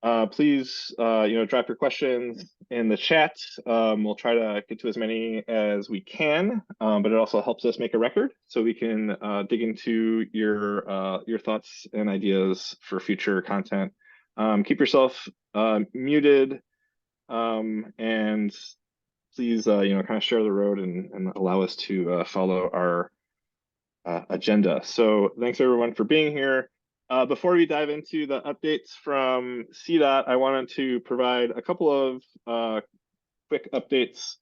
Please, drop your questions in the chat. We'll try to get to as many as we can, but it also helps us make a record so we can dig into your thoughts and ideas for future content. Keep yourself muted, and please, kind of share the road and allow us to follow our agenda. So thanks everyone for being here. Before we dive into the updates from CDOT, I wanted to provide a couple of quick updates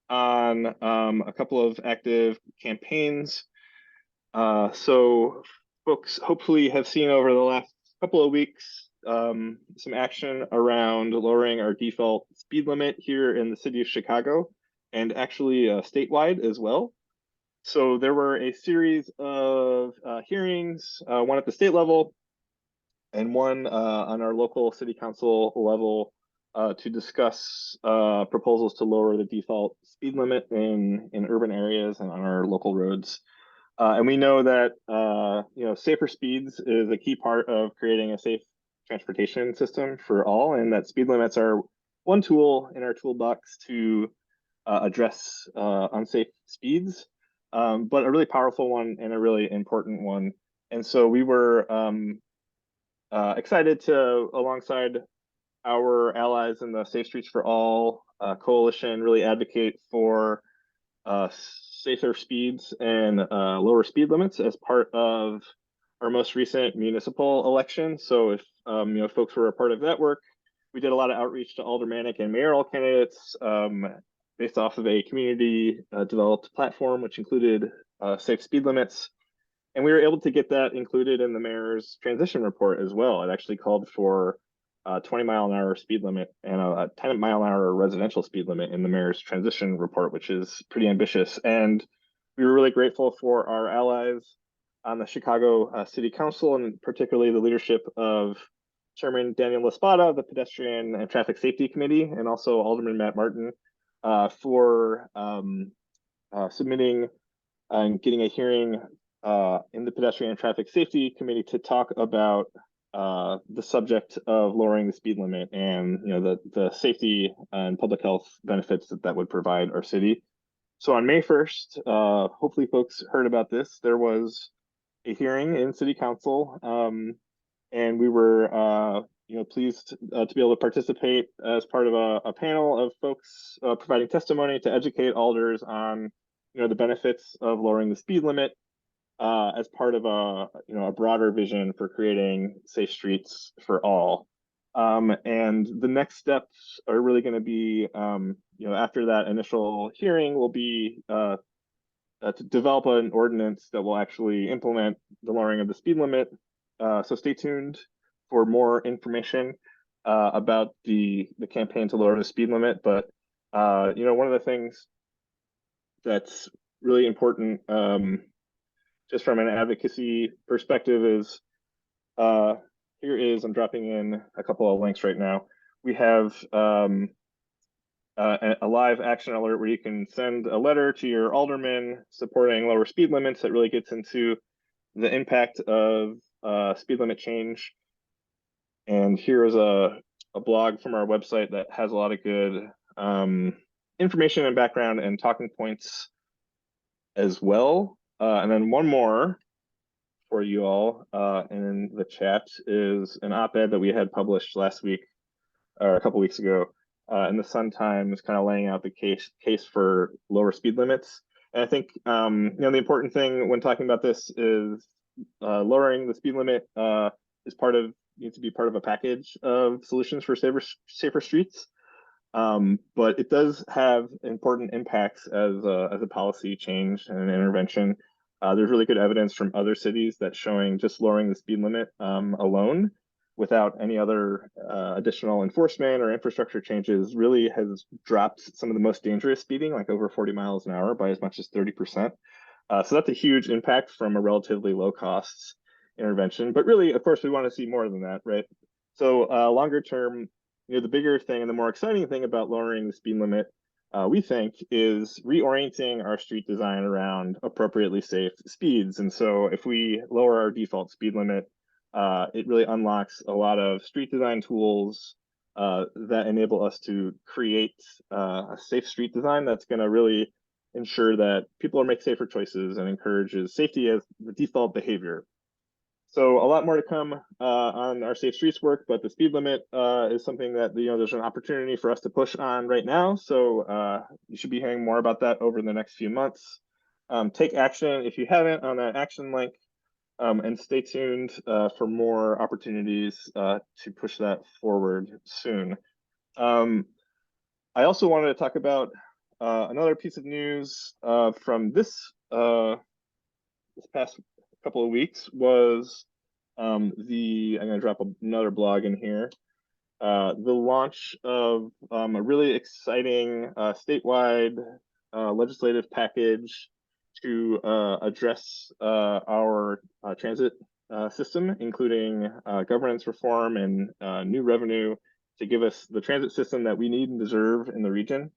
on a couple of active campaigns. So folks hopefully have seen over the last couple of weeks some action around lowering our default speed limit here in the city of Chicago, and actually statewide as well. So there were a series of hearings, one at the state level and one on our local city council level, to discuss proposals to lower the default speed limit in urban areas and on our local roads. And we know that safer speeds is a key part of creating a safe transportation system for all, and that speed limits are one tool in our toolbox to address unsafe speeds, but a really powerful one and a really important one. And so we were excited to, alongside our allies in the Safe Streets for All coalition, really advocate for safer speeds and lower speed limits as part of our most recent municipal election. So if folks were a part of that work, we did a lot of outreach to aldermanic and mayoral candidates based off of a community developed platform, which included safe speed limits. And we were able to get that included in the mayor's transition report as well. It actually called for a 20-mile-an-hour speed limit and a 10-mile-an-hour residential speed limit in the mayor's transition report, which is pretty ambitious. And we were really grateful for our allies on the Chicago City Council, and particularly the leadership of Chairman Daniel Laspada, the Pedestrian and Traffic Safety Committee, and also Alderman Matt Martin for submitting and getting a hearing in the Pedestrian and Traffic Safety Committee to talk about the subject of lowering the speed limit and the safety and public health benefits that would provide our city. So on May 1st, hopefully folks heard about this. There was a hearing in City Council, and we were pleased to be able to participate as part of a panel of folks providing testimony to educate alders on the benefits of lowering the speed limit as part of a broader vision for creating safe streets for all. And the next steps are really going to be, after that initial hearing, will be to develop an ordinance that will actually implement the lowering of the speed limit. So stay tuned for more information about the campaign to lower the speed limit. But one of the things that's really important, just from an advocacy perspective, is I'm dropping in a couple of links right now. We have a live action alert where you can send a letter to your alderman supporting lower speed limits that really gets into the impact of speed limit change. And here is a blog from our website that has a lot of good information and background and talking points as well. And then one more for you all in the chat is an op-ed that we had published last week or a couple weeks ago in the Sun Times, kind of laying out the case for lower speed limits. And I think the important thing when talking about this is lowering the speed limit needs to be part of a package of solutions for safer streets. But it does have important impacts as a policy change and an intervention. There's really good evidence from other cities that showing just lowering the speed limit alone without any other additional enforcement or infrastructure changes really has dropped some of the most dangerous speeding, like over 40 miles an hour, by as much as 30%. So that's a huge impact from a relatively low cost intervention. But really, of course, we want to see more than that, right? So longer term, the bigger thing and the more exciting thing about lowering the speed limit, we think, is reorienting our street design around appropriately safe speeds. And so if we lower our default speed limit it really unlocks a lot of street design tools that enable us to create a safe street design that's going to really ensure that people make safer choices and encourages safety as the default behavior. So a lot more to come on our safe streets work, but the speed limit is something that there's an opportunity for us to push on right now. So you should be hearing more about that over the next few months. Take action if you haven't on that action link, and stay tuned for more opportunities to push that forward soon. I also wanted to talk about another piece of news from this past couple of weeks was I'm going to drop another blog in here. The launch of a really exciting statewide legislative package to address our transit system, including governance reform and new revenue to give us the transit system that we need and deserve in the region.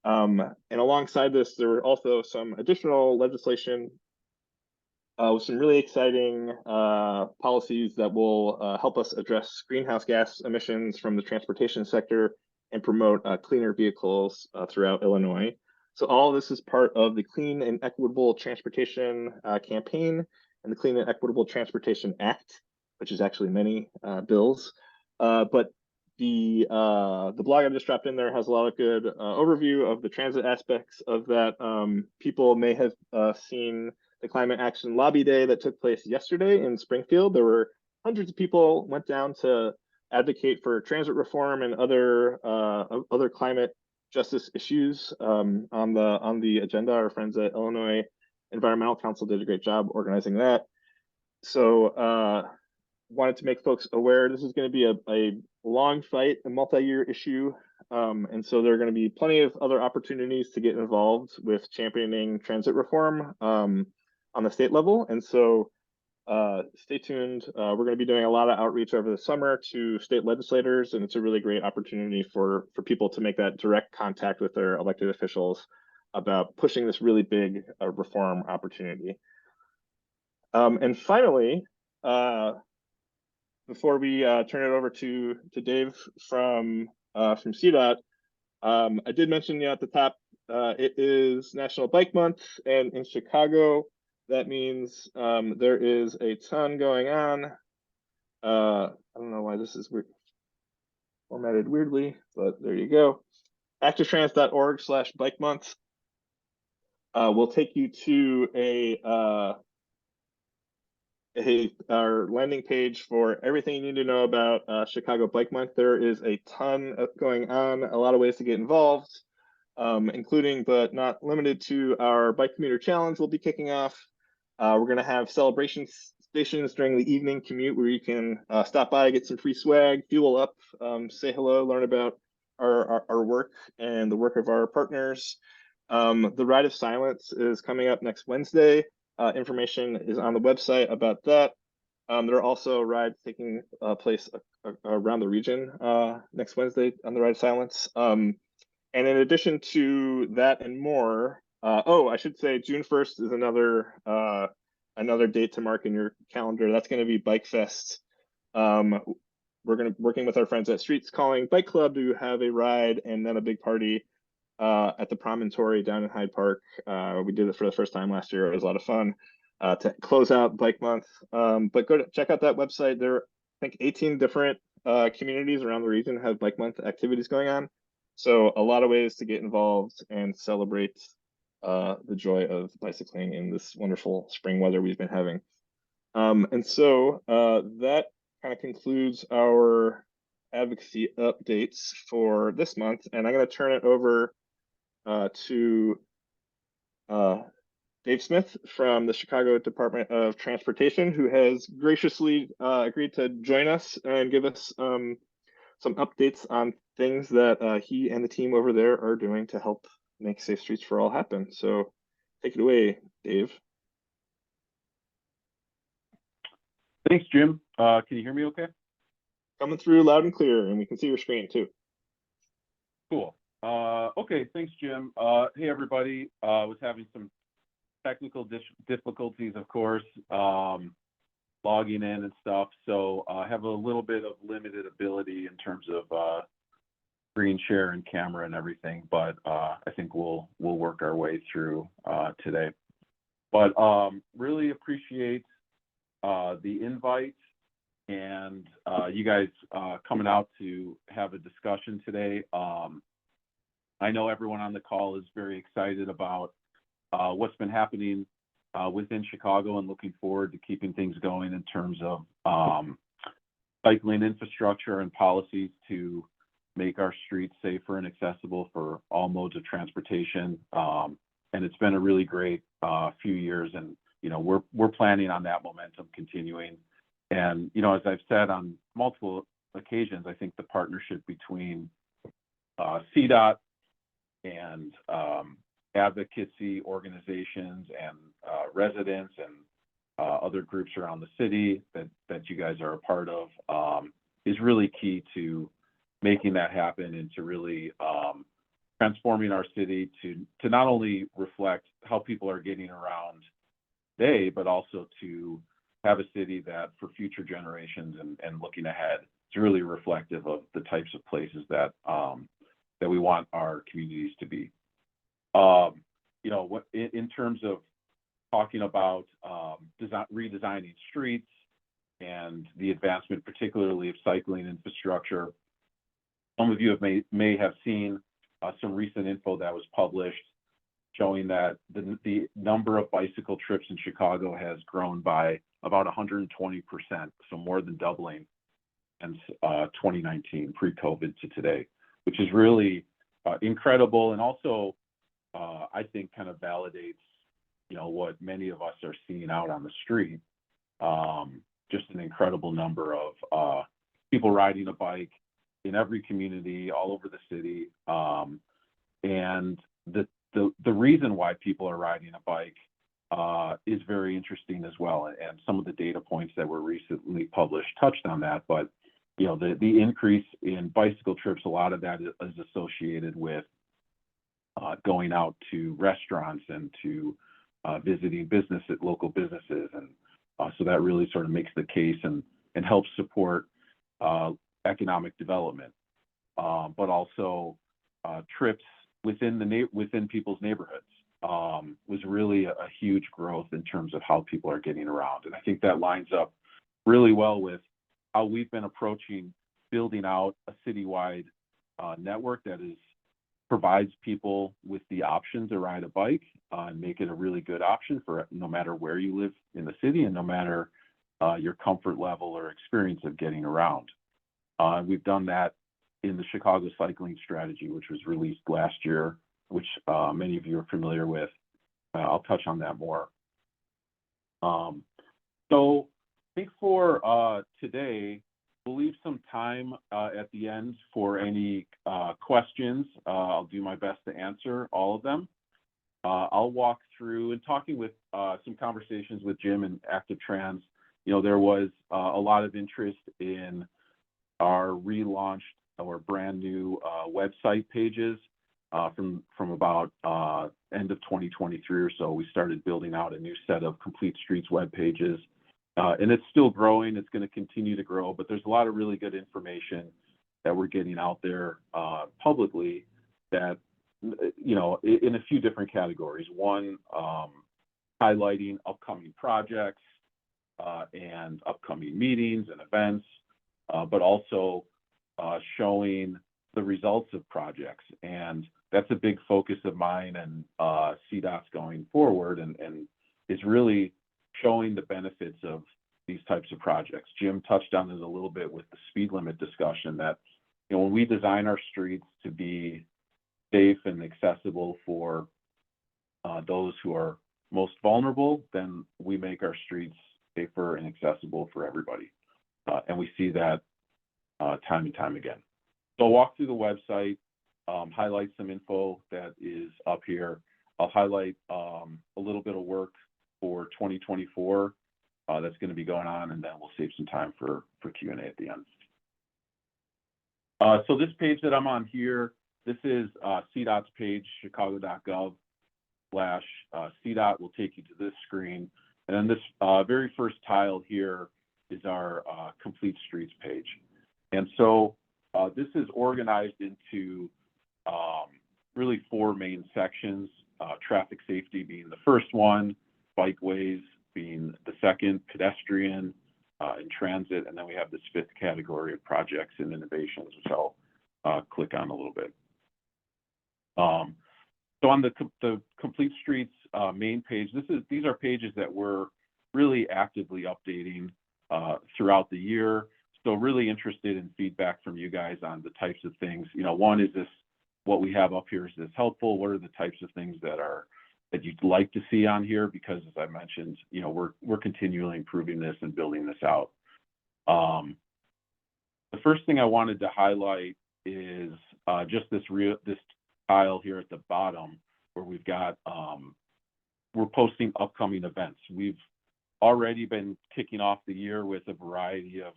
And alongside this, there were also some additional legislation with some really exciting policies that will help us address greenhouse gas emissions from the transportation sector and promote cleaner vehicles throughout Illinois. So all of this is part of the Clean and Equitable Transportation campaign and the Clean and Equitable Transportation Act, which is actually many bills. But the blog I just dropped in there has a lot of good overview of the transit aspects of that. People may have seen the Climate Action Lobby Day that took place yesterday in Springfield. There were hundreds of people went down to advocate for transit reform and other climate justice issues on the agenda. Our friends at Illinois Environmental Council did a great job organizing that. So wanted to make folks aware this is going to be a long fight, a multi-year issue. And so there are going to be plenty of other opportunities to get involved with championing transit reform on the state level. And so stay tuned. We're going to be doing a lot of outreach over the summer to state legislators, and it's a really great opportunity for people to make that direct contact with their elected officials about pushing this really big reform opportunity. And finally, before we turn it over to Dave from CDOT, I did mention at the top, it is National Bike Month, and in Chicago, that means there is a ton going on. I don't know why this is formatted weirdly, but there you go. activetrans.org/bike month will take you to our landing page for everything you need to know about Chicago Bike Month. There is a ton going on, a lot of ways to get involved, including but not limited to our Bike Commuter Challenge we'll be kicking off. We're going to have celebration stations during the evening commute where you can stop by, get some free swag, fuel up, say hello, learn about our work and the work of our partners. The Ride of Silence is coming up next Wednesday. Information is on the website about that. There are also rides taking place around the region next Wednesday on the Ride of Silence. And in addition to that and more, I should say June 1st is another date to mark in your calendar. That's going to be Bike Fest. We're working with our friends at Streets Calling Bike Club to have a ride and then a big party at the Promontory down in Hyde Park. We did it for the first time last year. It was a lot of fun to close out Bike Month. But go to check out that website. There are, I think, 18 different communities around the region have Bike Month activities going on. So a lot of ways to get involved and celebrate the joy of bicycling in this wonderful spring weather we've been having. And so that kind of concludes our advocacy updates for this month. And I'm going to turn it over to Dave Smith from the Chicago Department of Transportation, who has graciously agreed to join us and give us some updates on things that he and the team over there are doing to help make Safe Streets for All happen. So take it away, Dave. Thanks, Jim. Can you hear me okay? Coming through loud and clear, and we can see your screen too. Cool. Okay, thanks, Jim. Hey, everybody. Was having some technical difficulties, of course. logging in and stuff. So I have a little bit of limited ability in terms of screen share and camera and everything, but I think we'll work our way through today. But really appreciate the invite and you guys coming out to have a discussion today. I know everyone on the call is very excited about what's been happening within Chicago and looking forward to keeping things going in terms of cycling infrastructure and policies to make our streets safer and accessible for all modes of transportation. And it's been a really great few years, and we're planning on that momentum continuing. And as I've said on multiple occasions, I think the partnership between CDOT and advocacy organizations and residents and other groups around the city that you guys are a part of is really key to making that happen and to really transforming our city to not only reflect how people are getting around today, but also to have a city that for future generations and looking ahead is really reflective of the types of places that we want our communities to be. In terms of talking about redesigning streets and the advancement, particularly of cycling infrastructure, some of you may have seen some recent info that was published showing that the number of bicycle trips in Chicago has grown by about 120%, so more than doubling since 2019, pre-COVID to today, which is really incredible, and also I think kind of validates what many of us are seeing out on the street. Just an incredible number of people riding a bike in every community all over the city, and the reason why people are riding a bike is very interesting as well. And some of the data points that were recently published touched on that. But the increase in bicycle trips, a lot of that is associated with going out to restaurants and to visiting local businesses, and so that really sort of makes the case and helps support economic development, but also trips within people's neighborhoods was really a huge growth in terms of how people are getting around. And I think that lines up really well with how we've been approaching building out a citywide network that provides people with the option to ride a bike and make it a really good option for no matter where you live in the city and no matter your comfort level or experience of getting around. We've done that in the Chicago Cycling Strategy, which was released last year, which many of you are familiar with. I'll touch on that more. So I think for today, we'll leave some time at the end for any questions. I'll do my best to answer all of them. I'll walk through and talking with some conversations with Jim and Active Trans. There was a lot of interest in our relaunched or brand new website pages from about end of 2023 or so. We started building out a new set of Complete Streets web pages. And it's still growing. It's going to continue to grow, but there's a lot of really good information that we're getting out there publicly that, in a few different categories. One, highlighting upcoming projects and upcoming meetings and events, but also showing the results of projects. And that's a big focus of mine and CDOT's going forward, and is really showing the benefits of these types of projects. Jim touched on this a little bit with the speed limit discussion, that when we design our streets to be safe and accessible for those who are most vulnerable, then we make our streets safer and accessible for everybody. And we see that time and time again. So I'll walk through the website, highlight some info that is up here. I'll highlight a little bit of work for 2024 that's going to be going on, and then we'll save some time for Q&A at the end. So this page that I'm on here, this is CDOT's page, chicago.gov/CDOT will take you to this screen. And then this very first tile here is our complete streets page. And so this is organized into really 4 main sections, traffic safety being the first one, bikeways being the second, pedestrian and transit, and then we have this 5th category of projects and innovations, which I'll click on a little bit. So on the complete streets main page, these are pages that we're really actively updating throughout the year. So really interested in feedback from you guys on the types of things. You know, one, is this, what we have up here, is this helpful? What are the types of things that you'd like to see on here? Because as I mentioned, you know, we're continually improving this and building this out. The first thing I wanted to highlight is just this tile here at the bottom, where we've got we're posting upcoming events. We've already been kicking off the year with a variety of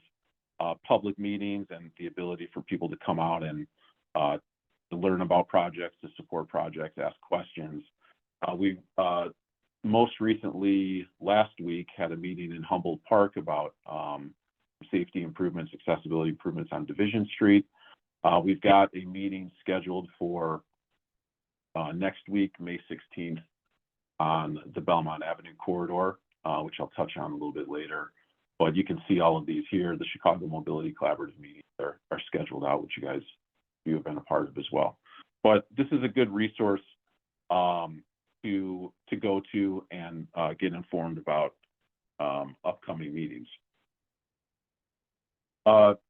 public meetings and the ability for people to come out and to learn about projects, to support projects, ask questions. We most recently, last week, had a meeting in Humboldt Park about safety improvements, accessibility improvements on Division Street. We've got a meeting scheduled for next week, May 16th, on the Belmont Avenue corridor, which I'll touch on a little bit later. But you can see all of these here. The Chicago Mobility Collaborative meetings are scheduled out, which you have been a part of as well. But this is a good resource to go to and get informed about upcoming meetings.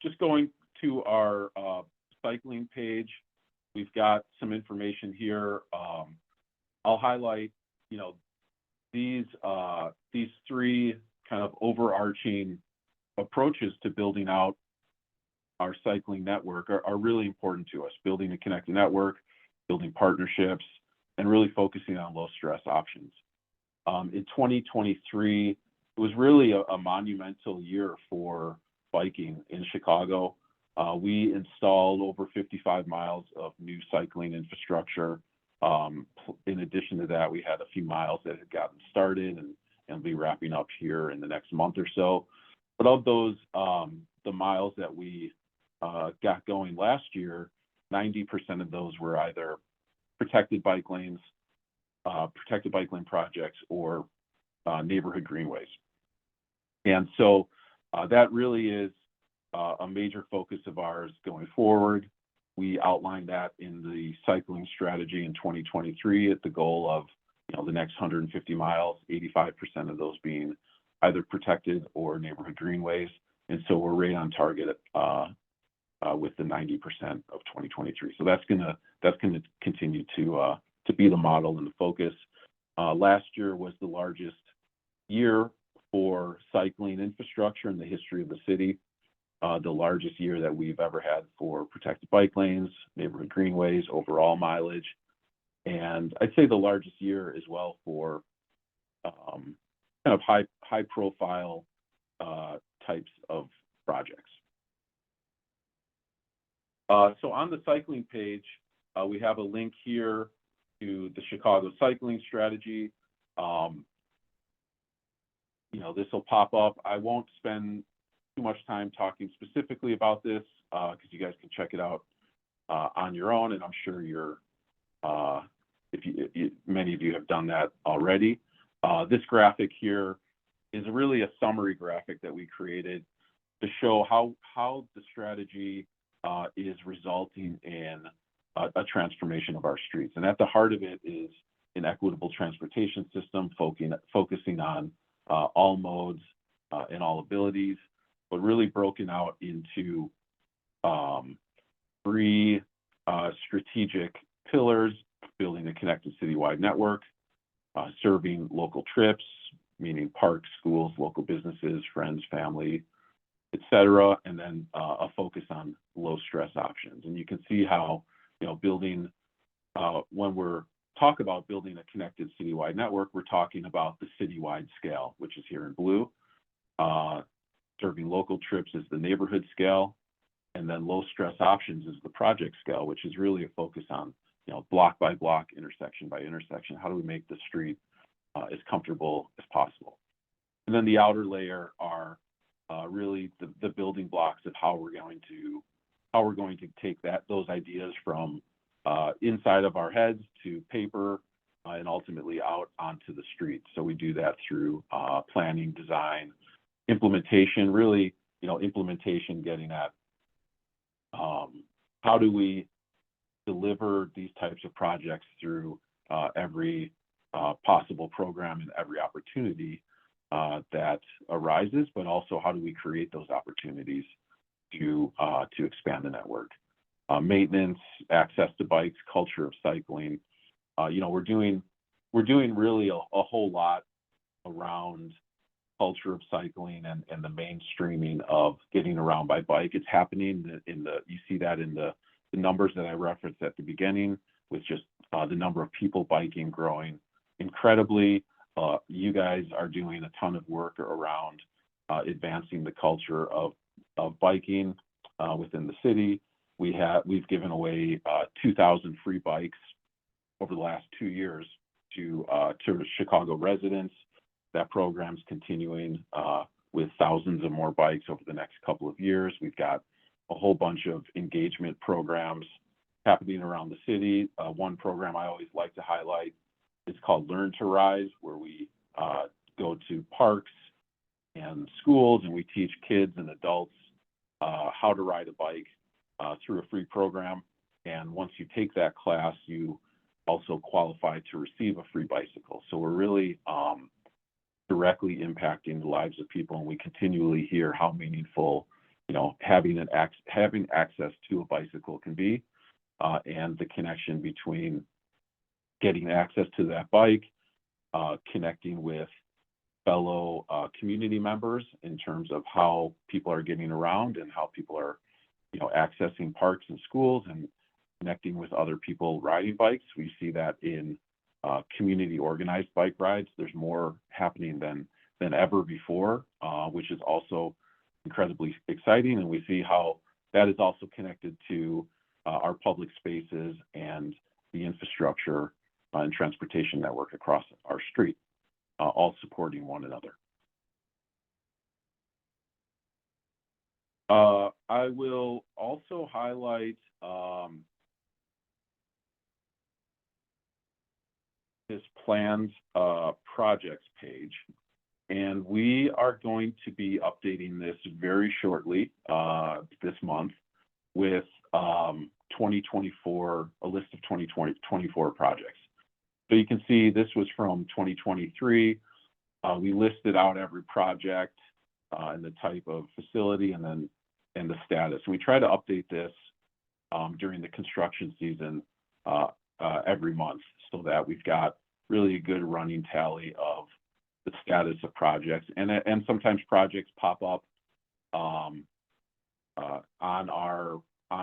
Just going to our cycling page, we've got some information here. I'll highlight, you know, these 3 kind of overarching approaches to building out our cycling network are really important to us. Building a connected network, building partnerships, and really focusing on low stress options. In 2023, it was really a monumental year for biking in Chicago. We installed over 55 miles of new cycling infrastructure. In addition to that, we had a few miles that had gotten started and will be wrapping up here in the next month or so. But of those, the miles that we got going last year, 90% of those were either protected bike lane projects, or neighborhood greenways. And so that really is a major focus of ours going forward. We outlined that in the cycling strategy in 2023 at the goal of, you know, the next 150 miles, 85% of those being either protected or neighborhood greenways. And so we're right on target with the 90% of 2023. So that's gonna continue to be the model and the focus. Last year was the largest year for cycling infrastructure in the history of the city. The largest year that we've ever had for protected bike lanes, neighborhood greenways, overall mileage, and I'd say the largest year as well for kind of high profile types of projects. So on the cycling page, we have a link here to the Chicago cycling strategy. You know, this will pop up. I won't spend too much time talking specifically about this because you guys can check it out on your own, and I'm sure many of you have done that already. This graphic here is really a summary graphic that we created to show how the strategy is resulting in a transformation of our streets. And at the heart of it is an equitable transportation system, focusing on all modes and all abilities, but really broken out into 3 strategic pillars: building a connected citywide network, serving local trips, meaning parks, schools, local businesses, friends, family, etc., and then a focus on low stress options. And you can see how, you know, building, when we're talking about building a connected citywide network, we're talking about the citywide scale, which is here in blue. Serving local trips is the neighborhood scale, and then low stress options is the project scale, which is really a focus on, you know, block by block, intersection by intersection. How do we make the street as comfortable as possible? And then the outer layer are really the building blocks of how we're going to take those ideas from inside of our heads to paper and ultimately out onto the street. So we do that through planning, design, implementation, really, implementation, getting at how do we deliver these types of projects through every possible program and every opportunity that arises, but also how do we create those opportunities to expand the network. Maintenance, access to bikes, culture of cycling. We're doing really a whole lot around culture of cycling and the mainstreaming of getting around by bike. It's happening you see that in the numbers that I referenced at the beginning, with just the number of people biking growing incredibly. You guys are doing a ton of work around advancing the culture of biking within the city. We've given away 2,000 free bikes over the last 2 years to Chicago residents. That program's continuing with thousands of more bikes over the next couple of years. We've got a whole bunch of engagement programs happening around the city. One program I always like to highlight is called Learn to Rise, where we go to parks and schools and we teach kids and adults how to ride a bike through a free program. And once you take that class, you also qualify to receive a free bicycle. So we're really directly impacting the lives of people, and we continually hear how meaningful, having access to a bicycle can be, and the connection between getting access to that bike, connecting with fellow community members in terms of how people are getting around and how people are, accessing parks and schools, and connecting with other people riding bikes. We see that in community organized bike rides. There's more happening than ever before, which is also incredibly exciting. And we see how that is also connected to our public spaces and the infrastructure and transportation network across our street, all supporting one another. I will also highlight this planned projects page, and we are going to be updating this very shortly this month with 2024, a list of 2024 projects. So you can see this was from 2023. We listed out every project and the type of facility and the status. And we try to update this during the construction season every month, so that we've got really a good running tally of the status of projects. And sometimes projects pop up on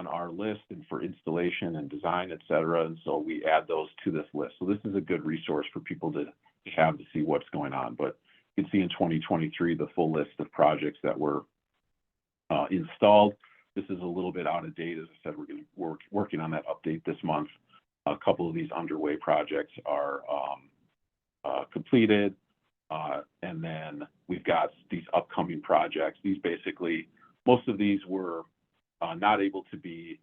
our list and for installation and design, et cetera. And so we add those to this list. So this is a good resource for people to have to see what's going on. But you can see in 2023 the full list of projects that were installed. This is a little bit out of date. As I said, we're going to working on that update this month. A couple of these underway projects are completed. And then we've got these upcoming projects. These basically, most of these were not able to be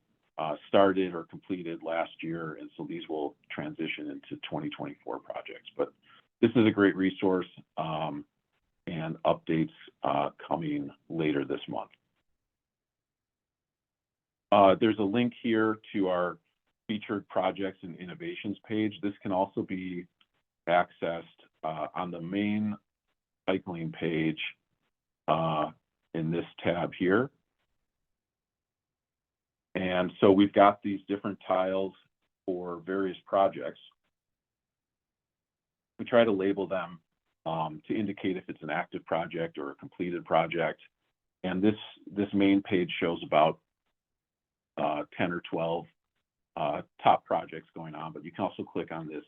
started or completed last year. And so these will transition into 2024 projects. But this is a great resource, and updates coming later this month. There's a link here to our featured projects and innovations page. This can also be accessed on the main cycling page in this tab here. And so we've got these different tiles for various projects. We try to label them to indicate if it's an active project or a completed project. And this main page shows about 10 or 12 top projects going on, but you can also click on this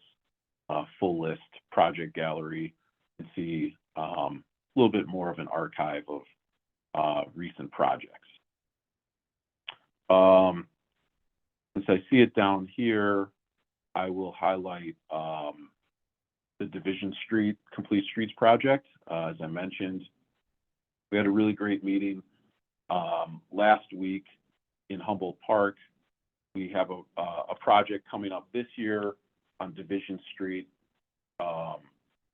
full list project gallery and see a little bit more of an archive of recent projects. Since I see it down here, I will highlight the Division Street Complete Streets project. As I mentioned, We had a really great meeting last week in Humboldt Park. We have a project coming up this year on Division Street,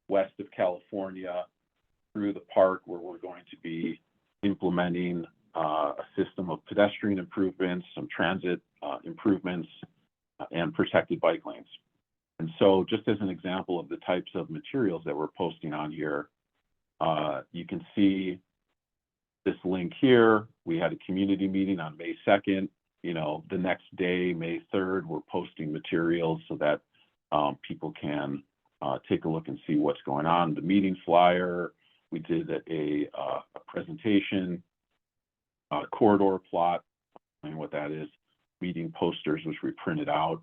west of California, through the park, where we're going to be implementing a system of pedestrian improvements, some transit improvements, and protected bike lanes. And so, just as an example of the types of materials that we're posting on here, you can see this link here. We had a community meeting on May 2nd. You know, the next day, May 3rd, we're posting materials so that people can take a look and see what's going on. The meeting flyer, we did a presentation, corridor plot, and what that is, meeting posters, which we printed out.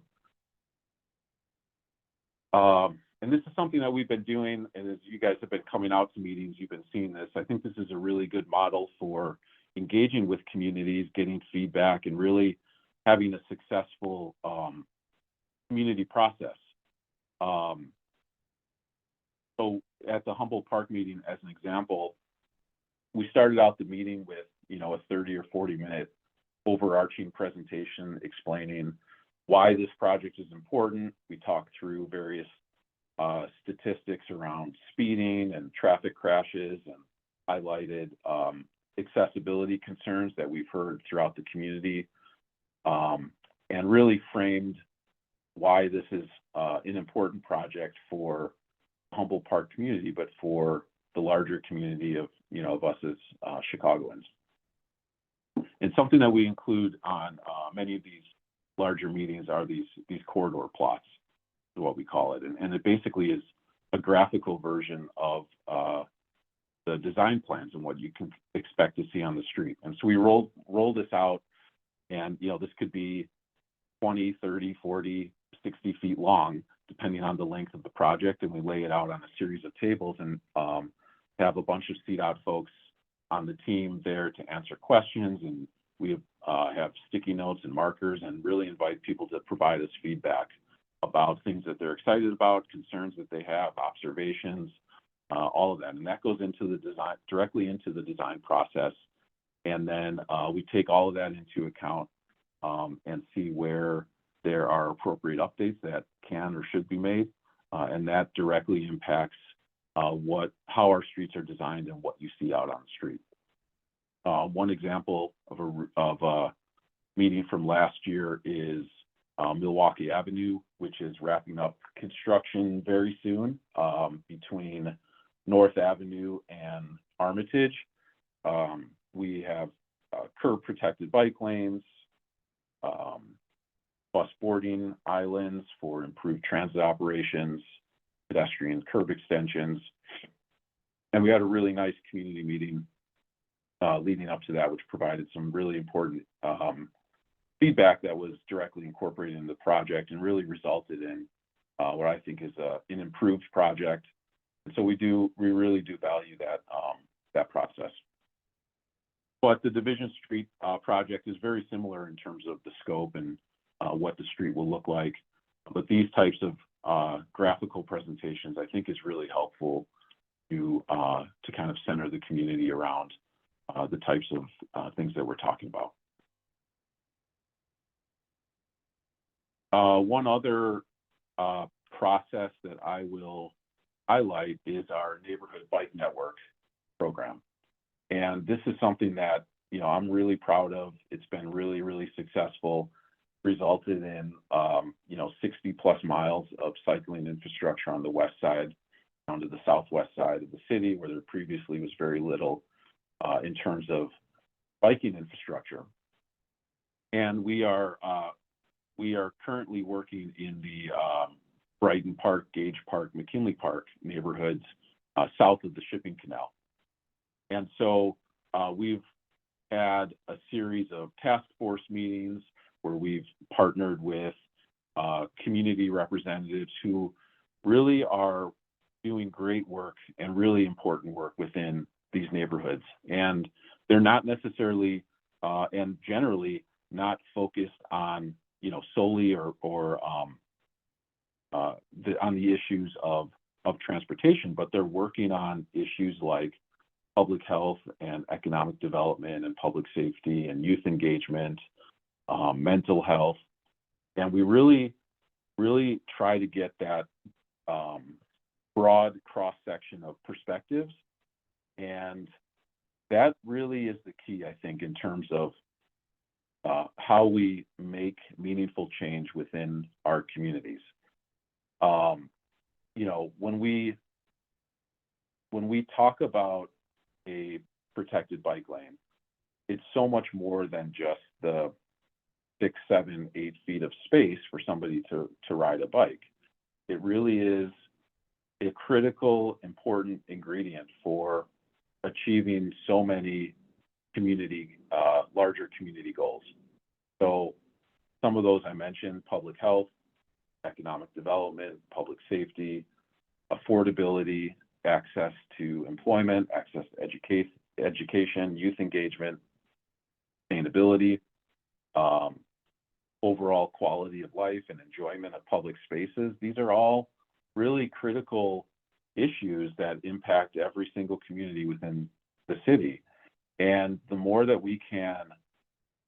And this is something that we've been doing, and as you guys have been coming out to meetings, you've been seeing this. I think this is a really good model for engaging with communities, getting feedback, and really having a successful community process. So at the Humboldt Park meeting, as an example, we started out the meeting with, you know, a 30 or 40-minute overarching presentation explaining why this project is important. We talked through various statistics around speeding and traffic crashes, and highlighted accessibility concerns that we've heard throughout the community, and really framed why this is an important project for the Humboldt Park community, but for the larger community of, you know, of us as Chicagoans. And something that we include on many of these larger meetings are these corridor plots, is what we call it. And it basically is a graphical version of the design plans and what you can expect to see on the street. And so we roll this out, and, you know, this could be 20, 30, 40, 60 feet long, depending on the length of the project. And we lay it out on a series of tables, and have a bunch of CDOT folks on the team there to answer questions. And we have sticky notes and markers, and really invite people to provide us feedback about things that they're excited about, concerns that they have, observations, all of that. And that goes into the design, directly into the design process. And then we take all of that into account and see where there are appropriate updates that can or should be made. And that directly impacts how our streets are designed and what you see out on the street. One example of a meeting from last year is Milwaukee Avenue, which is wrapping up construction very soon, between North Avenue and Armitage. We have curb protected bike lanes, bus boarding islands for improved transit operations, pedestrian curb extensions. And we had a really nice community meeting leading up to that, which provided some really important feedback that was directly incorporated in the project, and really resulted in what I think is an improved project. And so we really do value that process. But the Division Street project is very similar in terms of the scope and what the street will look like. But these types of graphical presentations, I think, is really helpful to kind of center the community around the types of things that we're talking about. One other process that I will highlight is our neighborhood bike network program. And this is something that, you know, I'm really proud of. It's been really, really successful, resulted in, you know, 60 plus miles of cycling infrastructure on the west side, down to the southwest side of the city, where there previously was very little in terms of biking infrastructure. And we are currently working in the Brighton Park, Gage Park, McKinley Park neighborhoods south of the shipping canal. And so we've had a series of task force meetings where we've partnered with community representatives who really are doing great work and really important work within these neighborhoods. And they're not necessarily and generally not focused on, you know, solely or on the issues of transportation, but they're working on issues like public health and economic development and public safety and youth engagement, mental health. And we really try to get that broad cross-section of perspectives. And that really is the key, I think, in terms of how we make meaningful change within our communities. You know, when we talk about a protected bike lane, it's so much more than just the 6, 7, 8 feet of space for somebody to ride a bike. It really is a critical, important ingredient for achieving so many larger community goals. So some of those I mentioned: public health, economic development, public safety, affordability, access to employment, access to education, youth engagement, sustainability, overall quality of life and enjoyment of public spaces. These are all really critical issues that impact every single community within the city. And the more that we can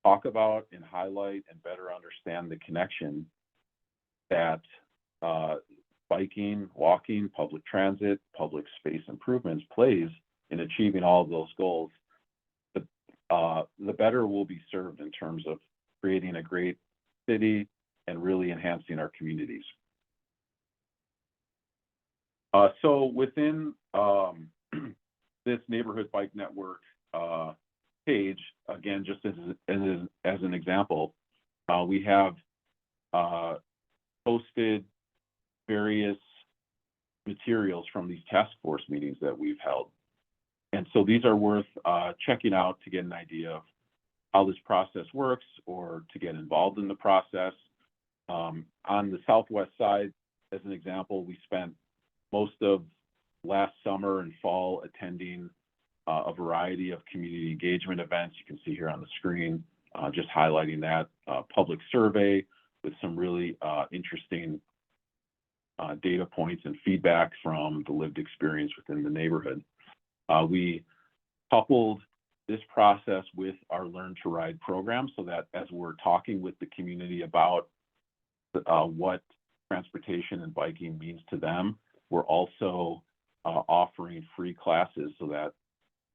talk about and highlight and better understand the connection that biking, walking, public transit, public space improvements plays in achieving all of those goals, the better we'll be served in terms of creating a great city and really enhancing our communities. So within this Neighborhood Bike Network page, again, just as an example, we have posted various materials from these task force meetings that we've held. And so these are worth checking out to get an idea of how this process works or to get involved in the process. On the southwest side, as an example, we spent most of last summer and fall attending a variety of community engagement events. You can see here on the screen, just highlighting that public survey with some really interesting data points and feedback from the lived experience within the neighborhood. We coupled this process with our Learn to Ride program so that as we're talking with the community about what transportation and biking means to them, we're also offering free classes so that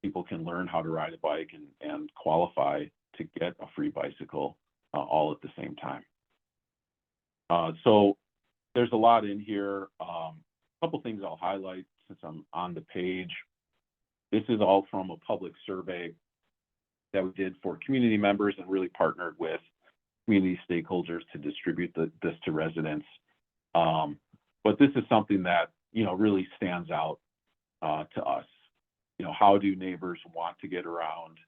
people can learn how to ride a bike and qualify to get a free bicycle all at the same time. So there's a lot in here. A couple things I'll highlight since I'm on the page. This is all from a public survey that we did for community members and really partnered with community stakeholders to distribute this to residents. But this is something that, you know, really stands out to us. You know, how do neighbors want to get around?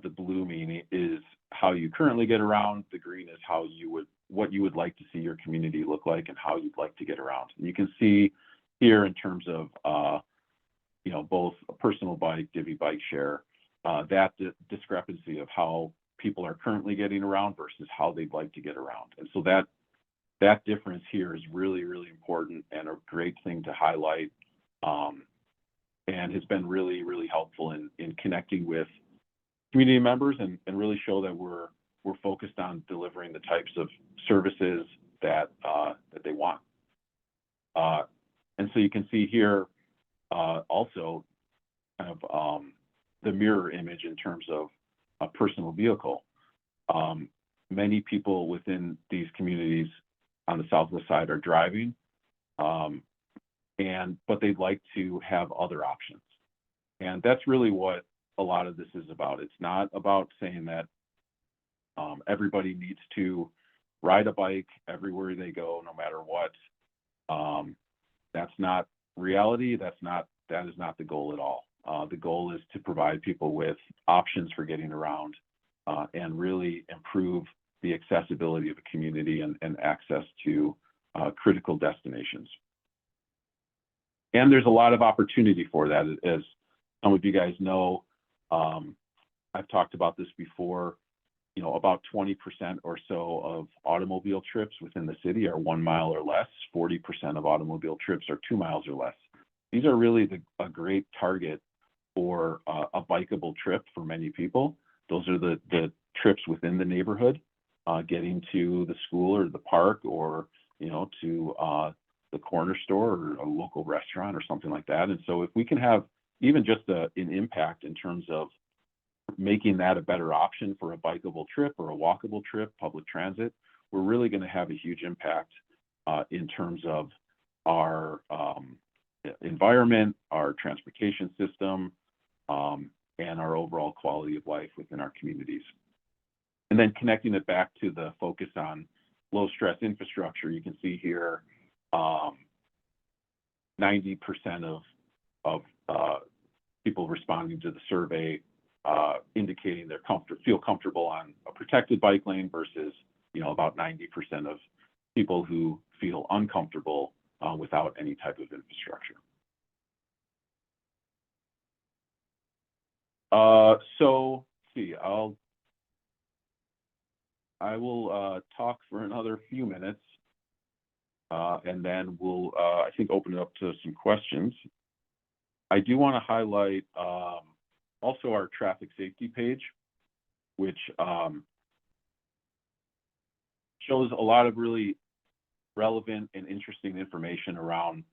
The blue meaning is how you currently get around. The green is what you would like to see your community look like and how you'd like to get around. And you can see here in terms of you know, both a personal bike, divvy bike share, that discrepancy of how people are currently getting around versus how they'd like to get around. And so that difference here is really, really important and a great thing to highlight, and has been really, really helpful in connecting with community members and really show that we're focused on delivering the types of services that they want. And so you can see here also kind of the mirror image in terms of a personal vehicle. Many people within these communities on the southwest side are driving, but they'd like to have other options. And that's really what a lot of this is about. It's not about saying that everybody needs to ride a bike everywhere they go, no matter what. That's not reality. That is not the goal at all. The goal is to provide people with options for getting around and really improve the accessibility of a community and access to critical destinations. And there's a lot of opportunity for that. As some of you guys know, I've talked about this before, you know, about 20% or so of automobile trips within the city are 1 mile or less. 40% of automobile trips are 2 miles or less. These are really a great target for a bikeable trip for many people. Those are the trips within the neighborhood, getting to the school or the park, or to the corner store or a local restaurant or something like that. And so if we can have even just an impact in terms of making that a better option for a bikeable trip or a walkable trip, public transit, we're really going to have a huge impact in terms of our environment, our transportation system, and our overall quality of life within our communities. And then connecting it back to the focus on low stress infrastructure, you can see here 90% of people responding to the survey indicating they feel comfortable on a protected bike lane versus about 90% of people who feel uncomfortable without any type of infrastructure. So let's see, I will talk for another few minutes, and then we'll, I think, open it up to some questions. I do want to highlight also our traffic safety page, which shows a lot of really relevant and interesting information around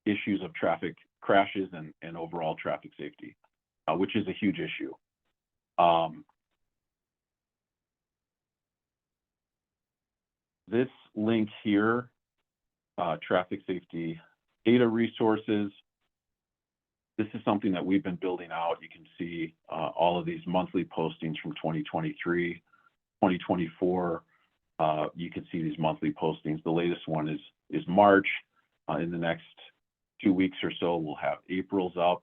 issues of traffic crashes and overall traffic safety, which is a huge issue. This link here, traffic safety data resources, this is something that we've been building out. You can see all of these monthly postings from 2023, 2024. You can see these monthly postings. The latest one is March. In the next 2 weeks or so, we'll have April's up.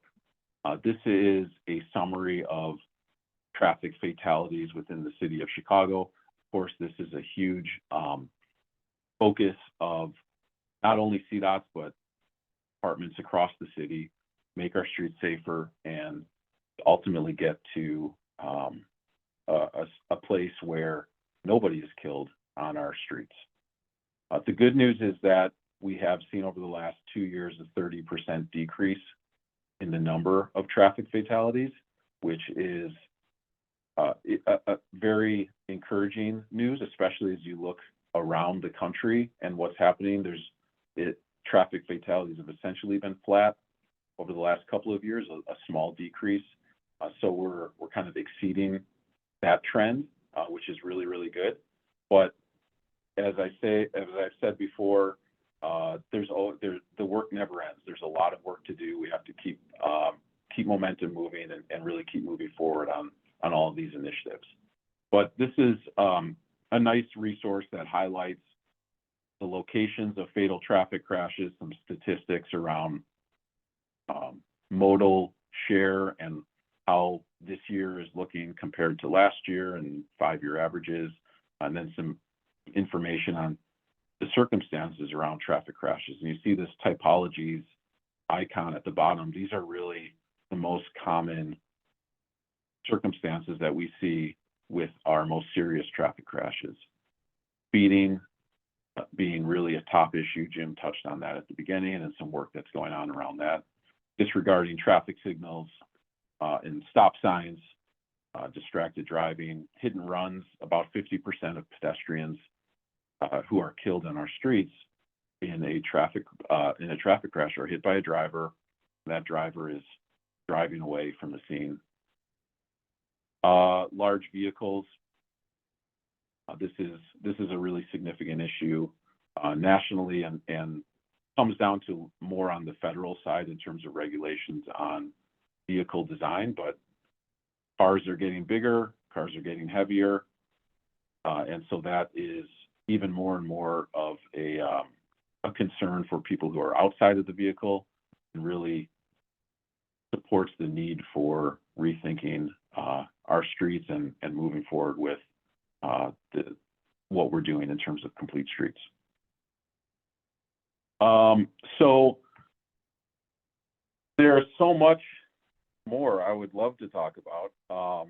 This is a summary of traffic fatalities within the city of Chicago. Of course, this is a huge focus of not only CDOT's, but departments across the city, make our streets safer, and ultimately get to a place where nobody is killed on our streets. The good news is that we have seen over the last 2 years a 30% decrease in the number of traffic fatalities, which is a very encouraging news, especially as you look around the country and what's happening. Traffic fatalities have essentially been flat over the last couple of years, a small decrease. So we're kind of exceeding that trend, which is really, really good. But as I've said before, the work never ends. There's a lot of work to do. We have to keep momentum moving and really keep moving forward on all of these initiatives. But this is a nice resource that highlights the locations of fatal traffic crashes, some statistics around modal share and how this year is looking compared to last year and 5-year averages, and then some information on the circumstances around traffic crashes. And you see this typologies icon at the bottom. These are really the most common circumstances that we see with our most serious traffic crashes. Speeding being really a top issue. Jim touched on that at the beginning, and some work that's going on around that. Disregarding traffic signals and stop signs, distracted driving, hit and runs. About 50% of pedestrians who are killed on our streets in a traffic crash are hit by a driver. That driver is driving away from the scene. Large vehicles. This is a really significant issue nationally, and comes down to more on the federal side in terms of regulations on vehicle design. But cars are getting bigger, cars are getting heavier, and so that is even more and more of a concern for people who are outside of the vehicle, and really supports the need for rethinking our streets and moving forward with what we're doing in terms of complete streets. So there's so much more I would love to talk about. I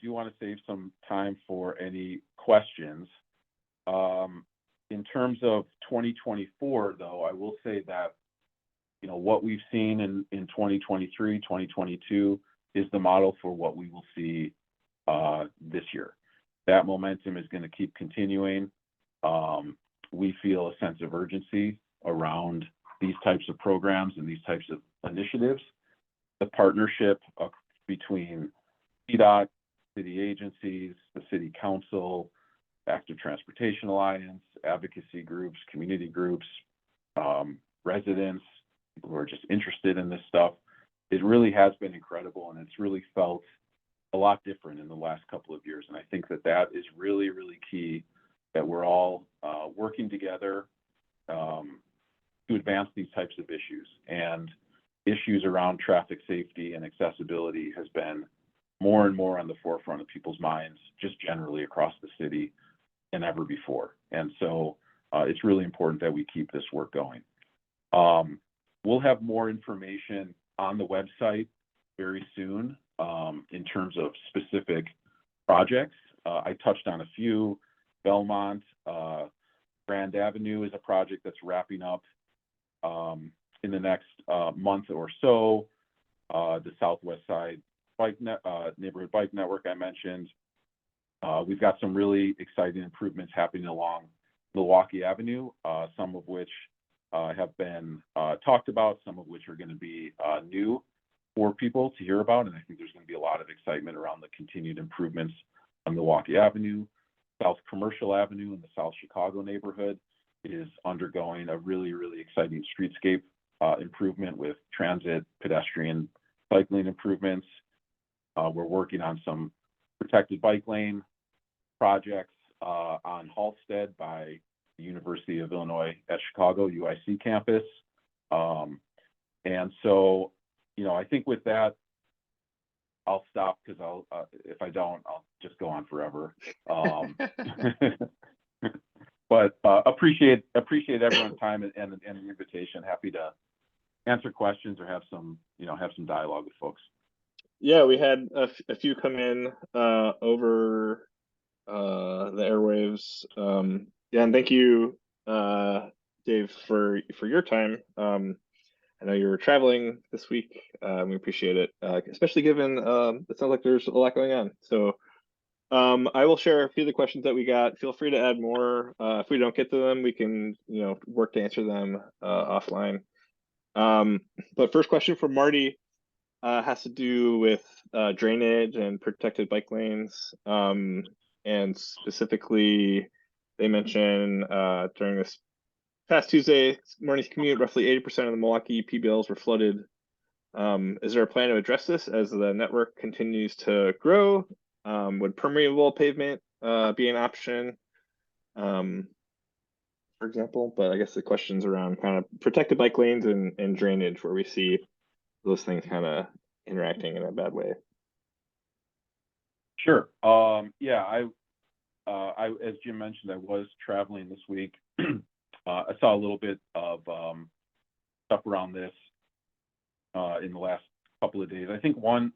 do want to save some time for any questions. In terms of 2024, though, I will say that what we've seen in 2023, 2022 is the model for what we will see this year. That momentum is going to keep continuing. We feel a sense of urgency around these types of programs and these types of initiatives. The partnership between CDOT, city agencies, the city council, Active Transportation Alliance, advocacy groups, community groups, residents, people who are just interested in this stuff. It really has been incredible, and it's really felt a lot different in the last couple of years. And I think that is really, really key, that we're all working together to advance these types of issues. And issues around traffic safety and accessibility has been more and more on the forefront of people's minds, just generally across the city, than ever before. And so it's really important that we keep this work going. We'll have more information on the website very soon in terms of specific projects. I touched on a few. Belmont, Grand Avenue is a project that's wrapping up in the next month or so. The Southwest Side neighborhood bike network I mentioned. We've got some really exciting improvements happening along Milwaukee Avenue, some of which have been talked about, some of which are going to be new for people to hear about. And I think there's going to be a lot of excitement around the continued improvements on Milwaukee Avenue. South Commercial Avenue in the South Chicago neighborhood is undergoing a really, really exciting streetscape improvement with transit, pedestrian, cycling improvements. We're working on some protected bike lane projects on Halsted by the University of Illinois at Chicago, UIC campus. And so, I think with that, I'll stop, because if I don't, I'll just go on forever. But appreciate everyone's time and the invitation. Happy to answer questions or have some dialogue with folks. Yeah, we had a few come in over the airwaves. Yeah, and thank you, Dave, for your time. I know you're traveling this week. We appreciate it, especially given it sounds like there's a lot going on. So I will share a few of the questions that we got. Feel free to add more. If we don't get to them, we can work to answer them offline. But first question from Marty has to do with drainage and protected bike lanes. And specifically, they mention during this past Tuesday morning's commute, roughly 80% of the Milwaukee PBLs were flooded. Is there a plan to address this as the network continues to grow? Would permeable pavement be an option, for example? But I guess the question's around kind of protected bike lanes and drainage, where we see those things kind of interacting in a bad way. Sure. Yeah, I as Jim mentioned, I was traveling this week. I saw a little bit of stuff around this in the last couple of days. I think one,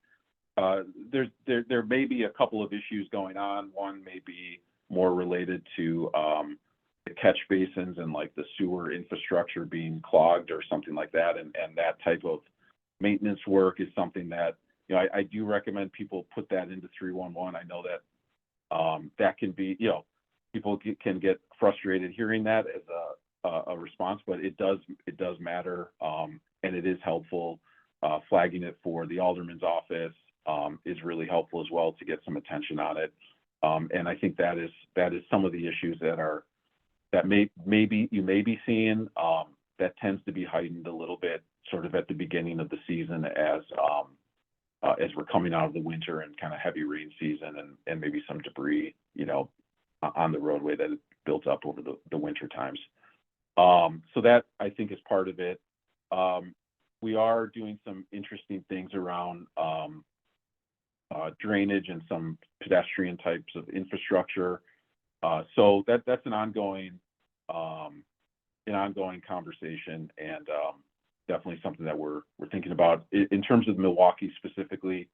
there may be a couple of issues going on. One may be more related to the catch basins and like the sewer infrastructure being clogged or something like that, and that type of maintenance work is something that I do recommend people put that into 311. I know that that can be, people can get frustrated hearing that as a response, but it does matter, and it is helpful. Flagging it for the alderman's office is really helpful as well to get some attention on it. And I think that is some of the issues that maybe you may be seeing that tends to be heightened a little bit sort of at the beginning of the season as we're coming out of the winter and kind of heavy rain season and maybe some debris, on the roadway that built up over the winter times. So that I think is part of it. We are doing some interesting things around drainage and some pedestrian types of infrastructure. So that's an ongoing conversation, and definitely something that we're thinking about. In terms of Milwaukee specifically,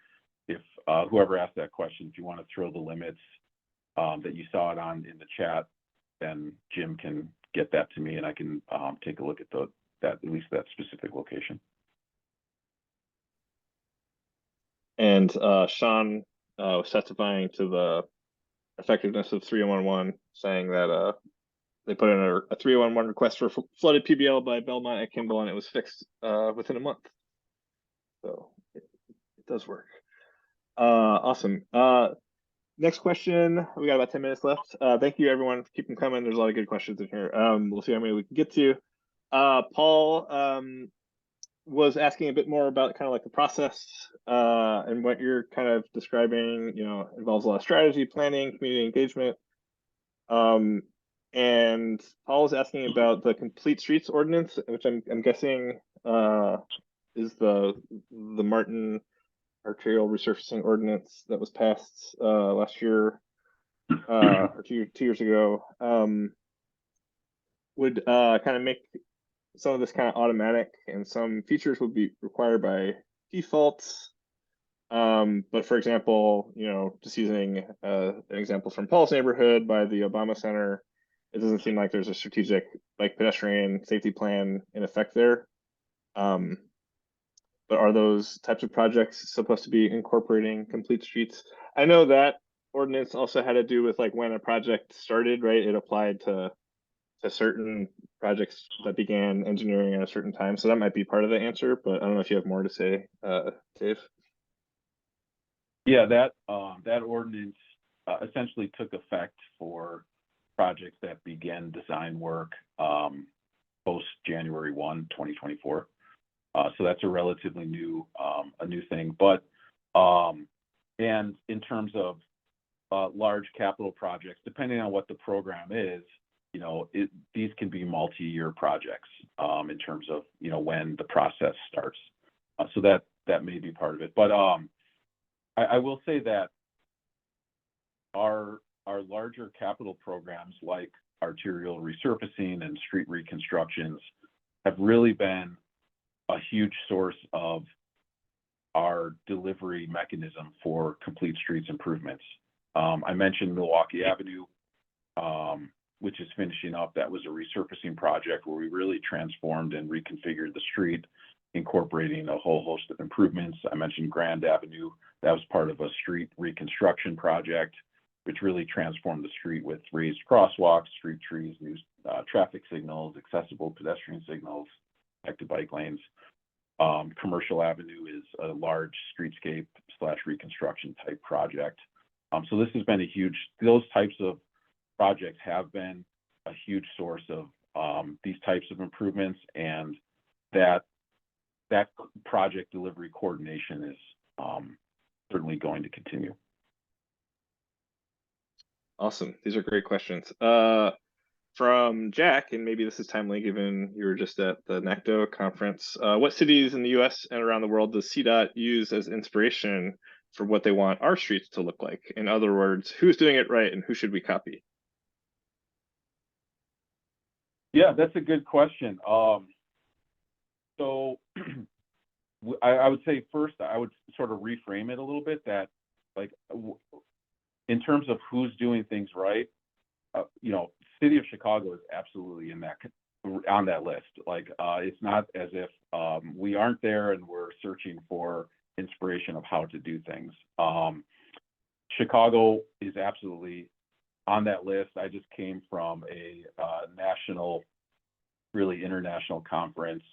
if whoever asked that question, if you want to throw the limits that you saw it on in the chat, then Jim can get that to me, and I can take a look at at least that specific location. And Sean was testifying to the effectiveness of 3011, saying that they put in a 3011 request for flooded PBL by Belmont at Kimball, and it was fixed within a month. So it does work. Awesome. Next question. We got about 10 minutes left. Thank you, everyone. Keep them coming. There's a lot of good questions in here. We'll see how many we can get to. Paul was asking a bit more about kind of like the process and what you're kind of describing, involves a lot of strategy, planning, community engagement. And Paul was asking about the Complete Streets Ordinance, which I'm guessing is the Martin Arterial Resurfacing Ordinance that was passed last year or two years ago. Would kind of make some of this kind of automatic, and some features would be required by default. But for example, just using an example from Paul's neighborhood by the Obama Center, it doesn't seem like there's a strategic like pedestrian safety plan in effect there. But are those types of projects supposed to be incorporating complete streets? I know that ordinance also had to do with like when a project started, right? It applied to certain projects that began engineering at a certain time. So that might be part of the answer, but I don't know if you have more to say, Dave. Yeah, that ordinance essentially took effect for projects that began design work post January 1, 2024. So that's a relatively new thing. But and in terms of large capital projects, depending on what the program is, these can be multi-year projects in terms of when the process starts. So that may be part of it. But I will say that our larger capital programs like arterial resurfacing and street reconstructions have really been a huge source of our delivery mechanism for complete streets improvements. I mentioned Milwaukee Avenue, which is finishing up. That was a resurfacing project where we really transformed and reconfigured the street, incorporating a whole host of improvements. I mentioned Grand Avenue. That was part of a street reconstruction project, which really transformed the street with raised crosswalks, street trees, new traffic signals, accessible pedestrian signals, connected bike lanes. Commercial Avenue is a large streetscape / reconstruction type project. So this has been those types of projects have been a huge source of these types of improvements, and that project delivery coordination is certainly going to continue. Awesome. These are great questions. From Jack, and maybe this is timely given you were just at the NACDO conference, what cities in the US and around the world does CDOT use as inspiration for what they want our streets to look like? In other words, who's doing it right and who should we copy? Yeah, that's a good question. So I would say first, I would sort of reframe it a little bit that like in terms of who's doing things right, City of Chicago is absolutely on that list. Like it's not as if we aren't there and we're searching for inspiration of how to do things. Chicago is absolutely on that list. I just came from a national, really international conference,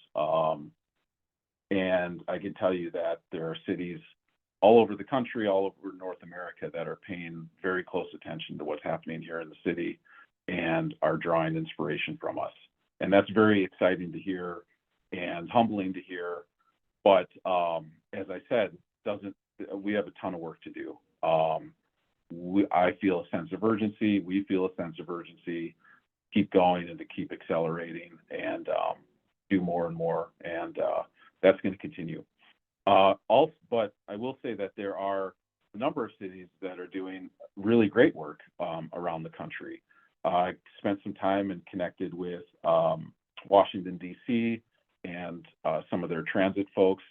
and I can tell you that there are cities all over the country, all over North America, that are paying very close attention to what's happening here in the city and are drawing inspiration from us. And that's very exciting to hear and humbling to hear. But as I said, we have a ton of work to do. I feel a sense of urgency. We feel a sense of urgency. Keep going and to keep accelerating and do more and more. And that's going to continue. But I will say that there are a number of cities that are doing really great work around the country. I spent some time and connected with Washington, D.C. and some of their transit folks.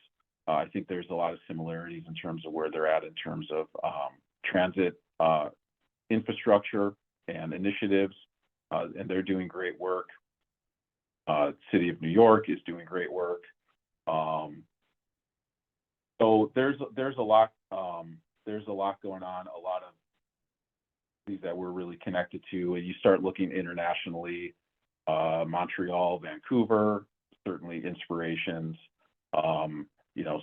I think there's a lot of similarities in terms of where they're at in terms of transit infrastructure and initiatives, and they're doing great work. City of New York is doing great work. So there's a lot going on, a lot of things that we're really connected to. And you start looking internationally, Montreal, Vancouver, certainly inspirations.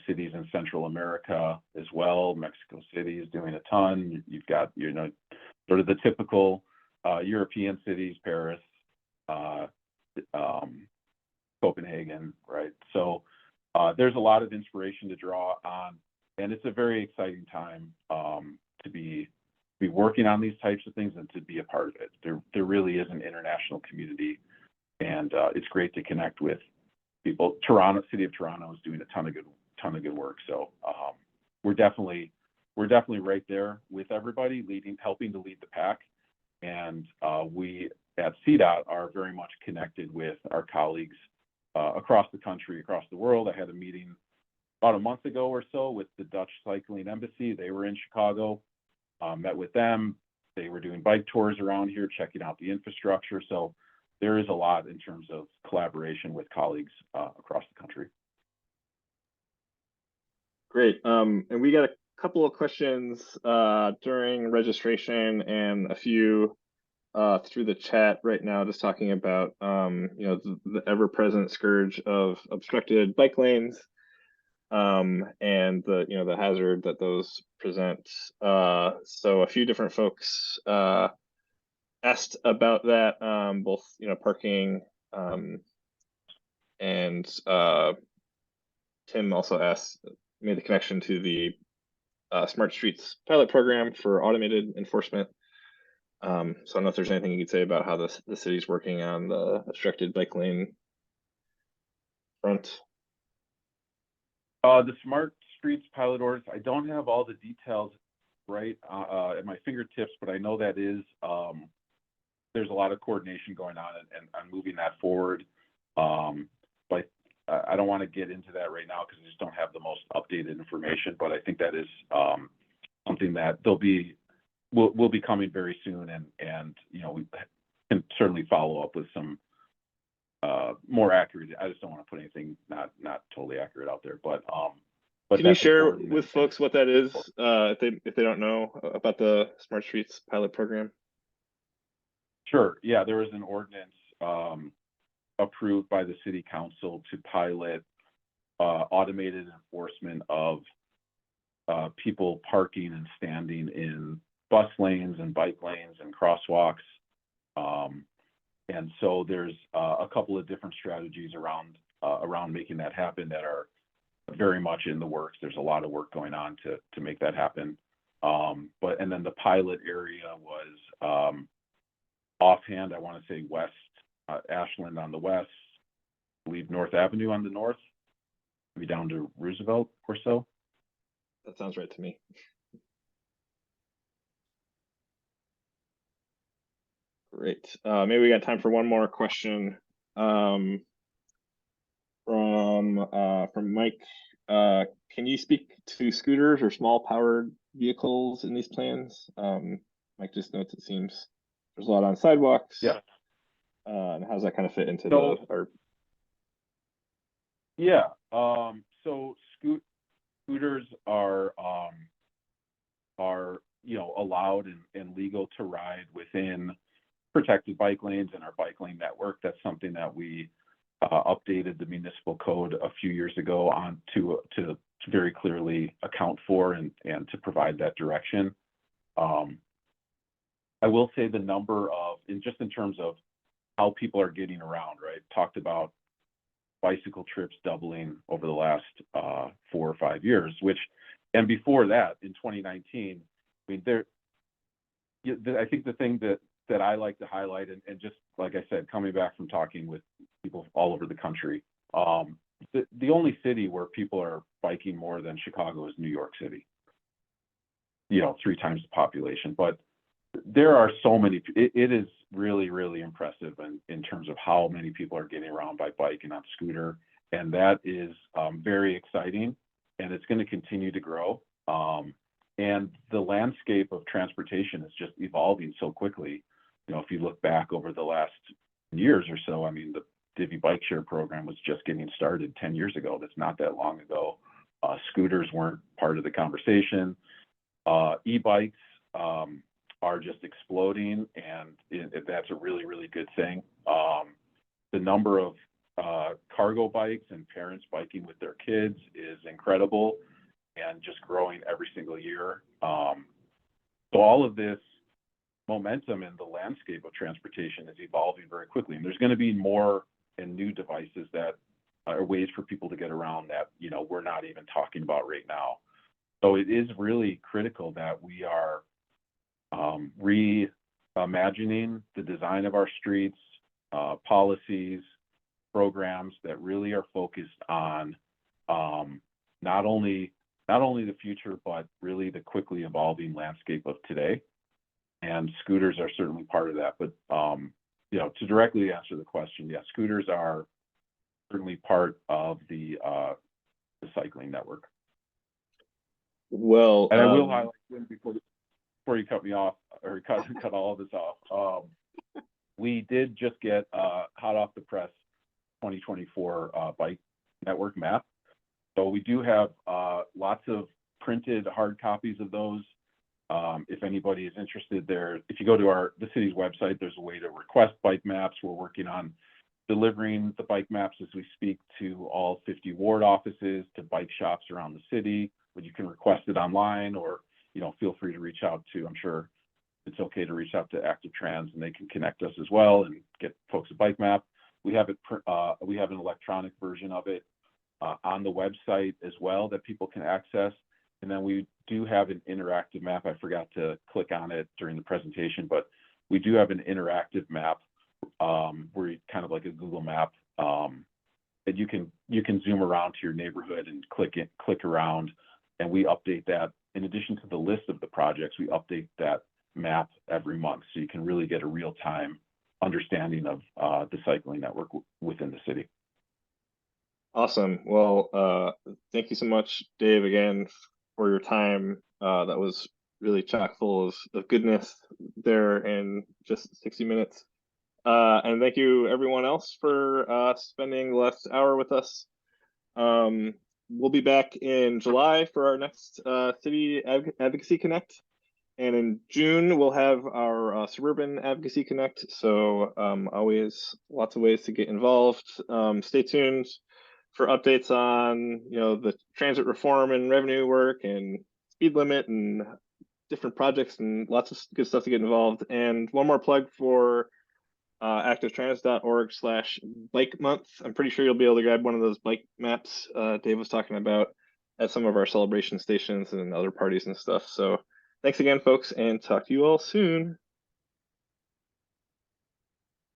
Cities in Central America as well. Mexico City is doing a ton. You've got, sort of the typical European cities, Paris, Copenhagen, right? So there's a lot of inspiration to draw on, and it's a very exciting time to be working on these types of things and to be a part of it. There really is an international community, and it's great to connect with people. City of Toronto is doing a ton of good work. So we're definitely right there with everybody, helping to lead the pack. And we at CDOT are very much connected with our colleagues across the country, across the world. I had a meeting about a month ago or so with the Dutch Cycling Embassy. They were in Chicago, met with them. They were doing bike tours around here, checking out the infrastructure. So there is a lot in terms of collaboration with colleagues across the country. Great. And we got a couple of questions during registration and a few through the chat right now, just talking about the ever-present scourge of obstructed bike lanes and the hazard that those present. So a few different folks asked about that, both parking, and Tim also made the connection to the Smart Streets pilot program for automated enforcement. So I don't know if there's anything you could say about how the city's working on the obstructed bike lane front. The Smart Streets pilot orders, I don't have all the details right at my fingertips, but I know that there's a lot of coordination going on and moving that forward. But I don't want to get into that right now because I just don't have the most updated information. But I think that is something that will be coming very soon, and we can certainly follow up with some more accurate. I just don't want to put anything not totally accurate out there. But can you share with folks what that is if they don't know about the Smart Streets pilot program? Sure. Yeah, there was an ordinance approved by the city council to pilot automated enforcement of people parking and standing in bus lanes and bike lanes and crosswalks. And so there's a couple of different strategies around making that happen that are very much in the works. There's a lot of work going on to make that happen. And then the pilot area was offhand, I want to say west, Ashland on the west, I believe North Avenue on the north, maybe down to Roosevelt or so. That sounds right to me. Great. Maybe we got time for one more question from Mike. Can you speak to scooters or small powered vehicles in these plans? Mike just notes it seems there's a lot on sidewalks. Yeah. And how does that kind of fit into our? Yeah. So scooters are allowed and legal to ride within protected bike lanes in our bike lane network. That's something that we updated the municipal code a few years ago on to very clearly account for and to provide that direction. I will say the number of, in terms of how people are getting around, right? Talked about bicycle trips doubling over the last 4 or 5 years, and before that, in 2019, I mean, I think the thing that I like to highlight, and just like I said, coming back from talking with people all over the country, the only city where people are biking more than Chicago is New York City. 3 times the population, but there are so many. It is really, really impressive in terms of how many people are getting around by bike and on scooter, and that is very exciting, and it's going to continue to grow. And the landscape of transportation is just evolving so quickly. If you look back over the last years or so, I mean, Divvy bike share program was just getting started 10 years ago. That's not that long ago. Scooters weren't part of the conversation. E-bikes are just exploding, and that's a really, really good thing. The number of cargo bikes and parents biking with their kids is incredible and just growing every single year. So all of this momentum in the landscape of transportation is evolving very quickly, and there's going to be more and new devices that are ways for people to get around that, you know, we're not even talking about right now. So it is really critical that we are reimagining the design of our streets, policies, programs that really are focused on not only the future, but really the quickly evolving landscape of today. And scooters are certainly part of that. But you know, to directly answer the question, yeah, scooters are certainly part of the cycling network. Well, and I will highlight before you cut me off or cut all of this off. We did just get hot off the press 2024 bike network map. So we do have lots of printed hard copies of those. If anybody is interested there, if you go to the city's website, there's a way to request bike maps. We're working on delivering the bike maps as we speak to all 50 ward offices, to bike shops around the city, but you can request it online, or, you know, feel free to reach out to, I'm sure it's okay to reach out to Active Trans and they can connect us as well and get folks a bike map. We have an electronic version of it on the website as well that people can access. And then we do have an interactive map. I forgot to click on it during the presentation, but we do have an interactive map where you kind of like a Google map that you can zoom around to your neighborhood and click around, and we update that. In addition to the list of the projects, we update that map every month, so you can really get a real-time understanding of the cycling network within the city. Awesome. Well, thank you so much, Dave, again, for your time. That was really chock full of goodness there in just 60 minutes. And thank you everyone else for spending the last hour with us. We'll be back in July for our next City Advocacy Connect. And in June, we'll have our Suburban Advocacy Connect. So always lots of ways to get involved. Stay tuned for updates on, you know, the transit reform and revenue work and speed limit and different projects, and lots of good stuff to get involved. And one more plug for activetrans.org/bike month. I'm pretty sure you'll be able to grab one of those bike maps Dave was talking about at some of our celebration stations and other parties and stuff. So thanks again, folks, and talk to you all soon.